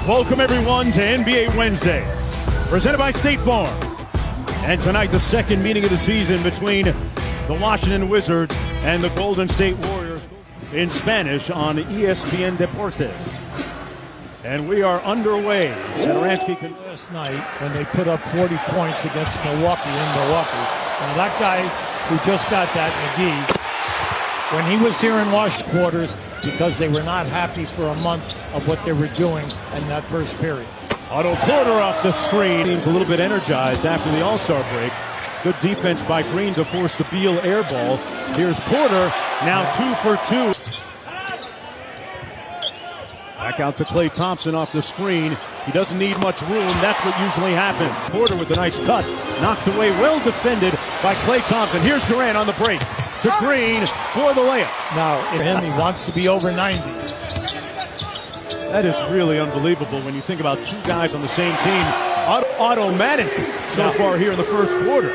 Welcome everyone to NBA Wednesday, presented by State Farm. And tonight, the second meeting of the season between the Washington Wizards and the Golden State Warriors in Spanish on ESPN Deportes. And we are underway. Satoransky last night when they put up 40 points against Milwaukee in Milwaukee. Now that guy who just got that, McGee, when he was here in Washington quarters, because they were not happy for a month of what they were doing in that first period. Otto Porter off the screen. Team's a little bit energized after the All-Star break. Good defense by Green to force the Beal air ball. Here's Porter, now 2 for 2. Back out to Klay Thompson off the screen. He doesn't need much room. That's what usually happens. Porter with a nice cut. Knocked away, well defended by Klay Thompson. Here's Durant on the break to Green for the layup. Now, for him, he wants to be over 90. That is really unbelievable when you think about two guys on the same team. Automatic so far here in the first quarter.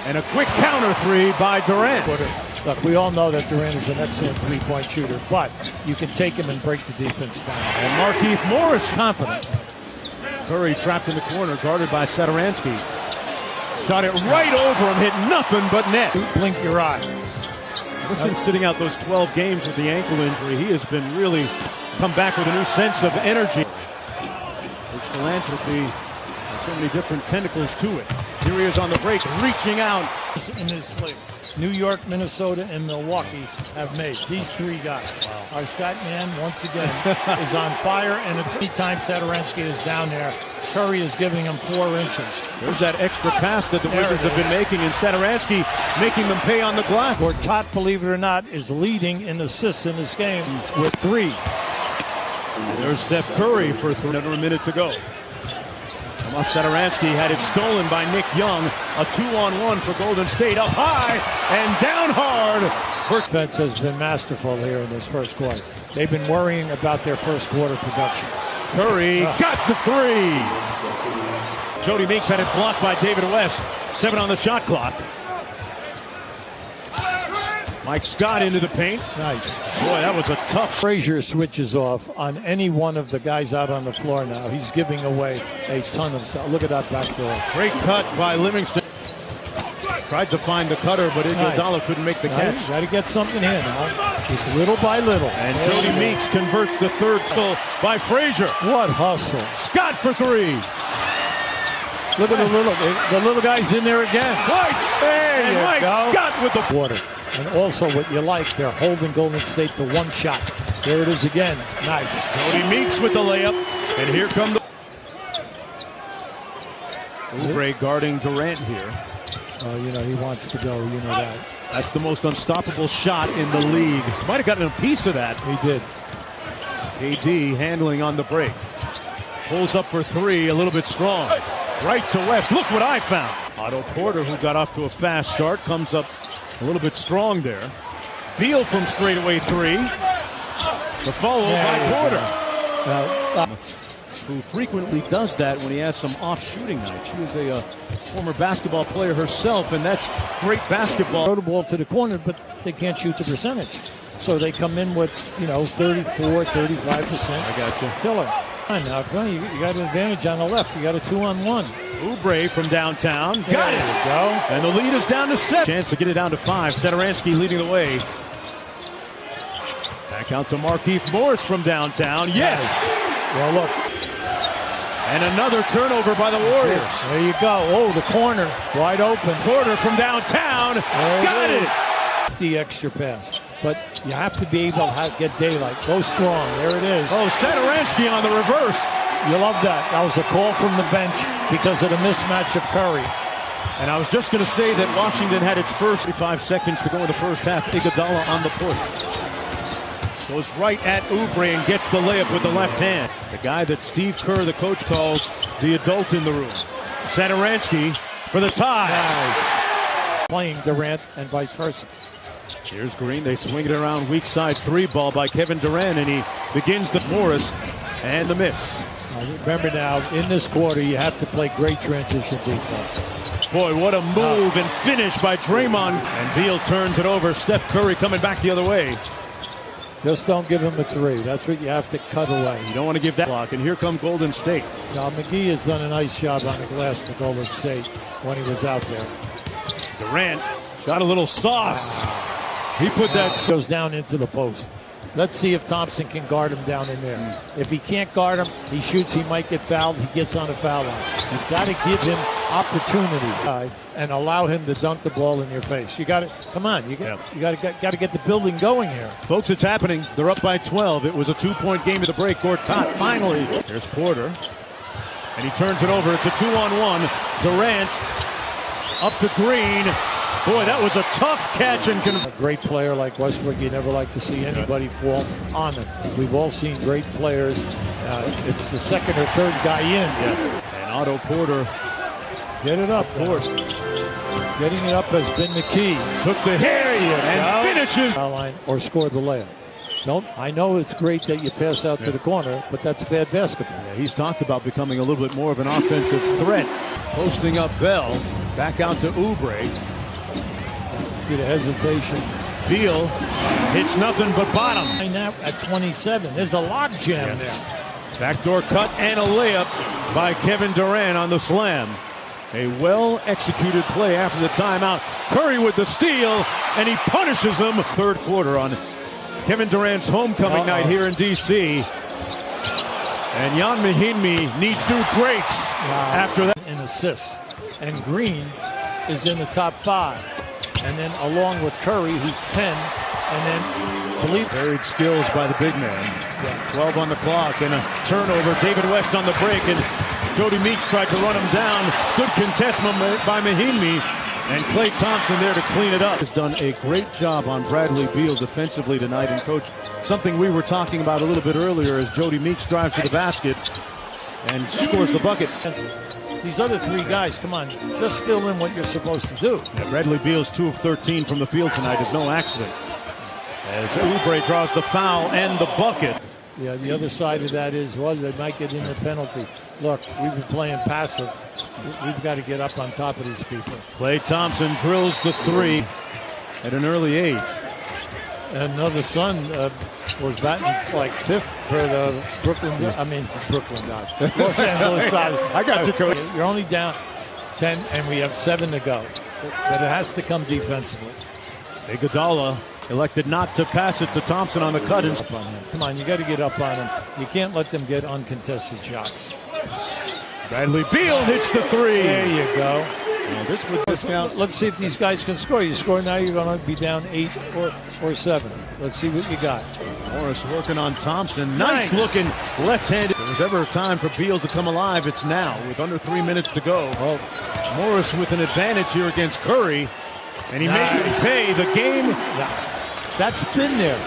And a quick counter three by Durant. Look, we all know that Durant is an excellent three-point shooter, but you can take him and break the defense down. And Markieff Morris confident. Curry trapped in the corner, guarded by Satoransky. Shot it right over him, hit nothing but net. Blink your eye. Ever since sitting out those 12 games with the ankle injury, he has been really come back with a new sense of energy. His philanthropy has so many different tentacles to it. Here he is on the break, reaching out. In his league, New York, Minnesota, and Milwaukee have made. These three guys. Wow. Our stat man, once again, is on fire, and it's any time Satoransky is down there, Curry is giving him 4 inches. There's that extra pass that the Wizards have been making, and Satoransky making them pay on the glass. Gortat, believe it or not, is leading in assists in this game with 3. There's Steph Curry for 3. Under a minute to go. Satoransky had it stolen by Nick Young. A 2-on-1 for Golden State. Up high and down hard. Defense has been masterful here in this first quarter. They've been worrying about their first quarter production. Curry got the 3. Jody Meeks had it blocked by David West. 7 on the shot clock. Mike Scott into the paint. Nice. Boy, that was a tough. Frazier switches off on any one of the guys out on the floor now. He's giving away a ton of stuff. Look at that back door. Great cut by Livingston. Tried to find the cutter, but Iguodala couldn't make the catch. Got to get something here now. Just little by little. And Jody Meeks converts the third goal by Frazier. What hustle. Scott for 3. Look at the little guys in there again. Twice. There you Mike go. Scott with the water. And also what you like, they're holding Golden State to 1 shot. There it is again. Nice. Jody Meeks with the layup. And here come the Oubre guarding Durant here. You know, he wants to go. You know that. That's the most unstoppable shot in the league. Might have gotten a piece of that. He did. KD handling on the break. Pulls up for 3, a little bit strong. Right to West. Look what I found. Otto Porter, who got off to a fast start, comes up a little bit strong there. Beal from straightaway 3. The follow by Porter. Who frequently does that when he has some off shooting nights. She was a former basketball player herself, and that's great basketball. Throw the ball to the corner, but they can't shoot the percentage. So they come in with, 34, 35%. I got you. Killer. Now, you got an advantage on the left. You got a 2-on-1. Oubre from downtown. Got it. There you go. And the lead is down to 7. Chance to get it down to 5. Satoransky leading the way. Back out to Markieff Morris from downtown. Yes. Nice. Well, look. And another turnover by the Warriors. There you go. Oh, the corner. Wide open. Porter from downtown. Got it. The extra pass. But you have to be able to get daylight. Go strong. There it is. Oh, Satoransky on the reverse. You love that. That was a call from the bench because of the mismatch of Curry. And I was just going to say that Washington had its first 5 seconds to go in the first half. Iguodala on the push. Goes right at Oubre and gets the layup with the left hand. The guy that Steve Kerr, the coach, calls the adult in the room. Satoransky for the tie. Nice. Playing Durant and vice versa. Here's Green. They swing it around weak side 3 ball by Kevin Durant, and he begins the Morris and the miss. Remember now, in this quarter, you have to play great transition defense. Boy, what a move and finish by Draymond. And Beal turns it over. Steph Curry coming back the other way. Just don't give him a three. That's what you have to cut away. You don't want to give that block. And here come Golden State. Now, McGee has done a nice job on the glass for Golden State when he was out there. Durant got a little sauce. He put that. Goes down into the post. Let's see if Thompson can guard him down in there. If he can't guard him, he shoots, he might get fouled, he gets on a foul line. You've got to give him opportunity and allow him to dunk the ball in your face. You got to, come on, you got to get the building going here. Folks, it's happening. They're up by 12. It was a 2-point game at the break. Gortat finally. There's Porter. And he turns it over. It's a 2-on-1. Durant up to Green. Boy, that was a tough catch. And a great player like Westbrook, you never like to see anybody fall on him. We've all seen great players. It's the second or third guy in. And Otto Porter. Get it up, Porter. Getting it up has been the key. Took the hit and finishes. Foul line or score the layup. I know it's great that you pass out to the corner, but that's bad basketball. Yeah, he's talked about becoming a little bit more of an offensive threat. Posting up Bell. Back out to Oubre. See the hesitation. Beal hits nothing but bottom. Now at 27. There's a log jam there. Backdoor cut and a layup by Kevin Durant on the slam. A well-executed play after the timeout. Curry with the steal, and he punishes him. Third quarter on Kevin Durant's homecoming night here in D.C. And Jan Mahinmi needs new breaks after that. In assists. And Green is in the top 5. And then along with Curry, who's 10, and then varied skills by the big man. 12 on the clock and a turnover. David West on the break, and Jody Meeks tried to run him down. Good contestment by Mahinmi, and Klay Thompson there to clean it up. Has done a great job on Bradley Beal defensively tonight. And Coach, something we were talking about a little bit earlier as Jody Meeks drives to the basket and scores the bucket. These other 3 guys, come on, just fill in what you're supposed to do. Yeah, Bradley Beal's 2 of 13 from the field tonight is no accident. As Oubre draws the foul and the bucket. Yeah, the other side of that is, well, they might get in the penalty. Look, we've been playing passive. We've got to get up on top of these people. Klay Thompson drills the 3 at an early age. And another son was batting like 5th for the Brooklyn Dodgers. Los Angeles Dodgers. I got you, Coach. You're only down 10, and we have 7 to go. But it has to come defensively. Iguodala elected not to pass it to Thompson on the cut. Come on, you got to get up on him. You can't let them get uncontested shots. Bradley Beal hits the 3. There you go. Yeah, this would discount. Let's see if these guys can score. You score now, you're going to be down 8 or 7. Let's see what you got. Morris working on Thompson. Nice looking left-handed. If there's ever a time for Beal to come alive, it's now with under 3 minutes to go. Well, Morris with an advantage here against Curry. And he made it pay the game. That's been there.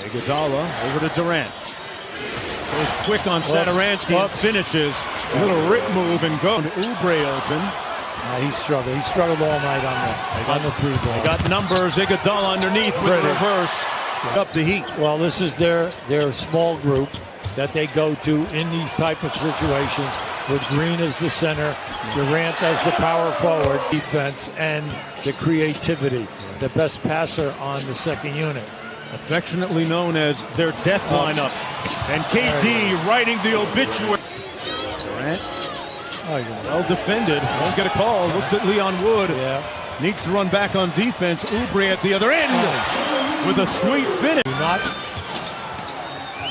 Iguodala over to Durant. Goes quick on Satoransky and finishes. A little rip move and go. Oubre open. He struggled. He struggled all night on the 3 ball. They got numbers. Iguodala underneath with reverse. Up the heat. Well, this is their small group that they go to in these type of situations with Green as the center, Durant as the power forward, defense, and the creativity. The best passer on the second unit. Affectionately known as their death lineup. And KD writing the obituary. Durant, well defended. Won't get a call. Looks at Leon Wood. Yeah. Needs to run back on defense. Oubre at the other end with a sweet finish.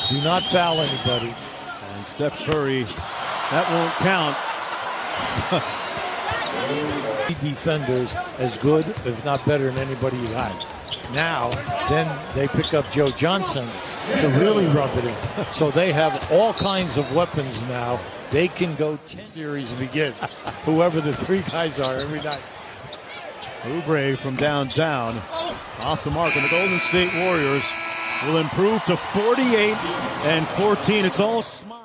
Do not foul anybody. And Steph Curry, that won't count. Defenders as good, if not better than anybody you had. Now, then they pick up Joe Johnson to really rub it in. So they have all kinds of weapons now. They can go to series begin. Whoever the 3 guys are every night. Oubre from downtown, off the mark, and the Golden State Warriors will improve to 48-14. It's all small.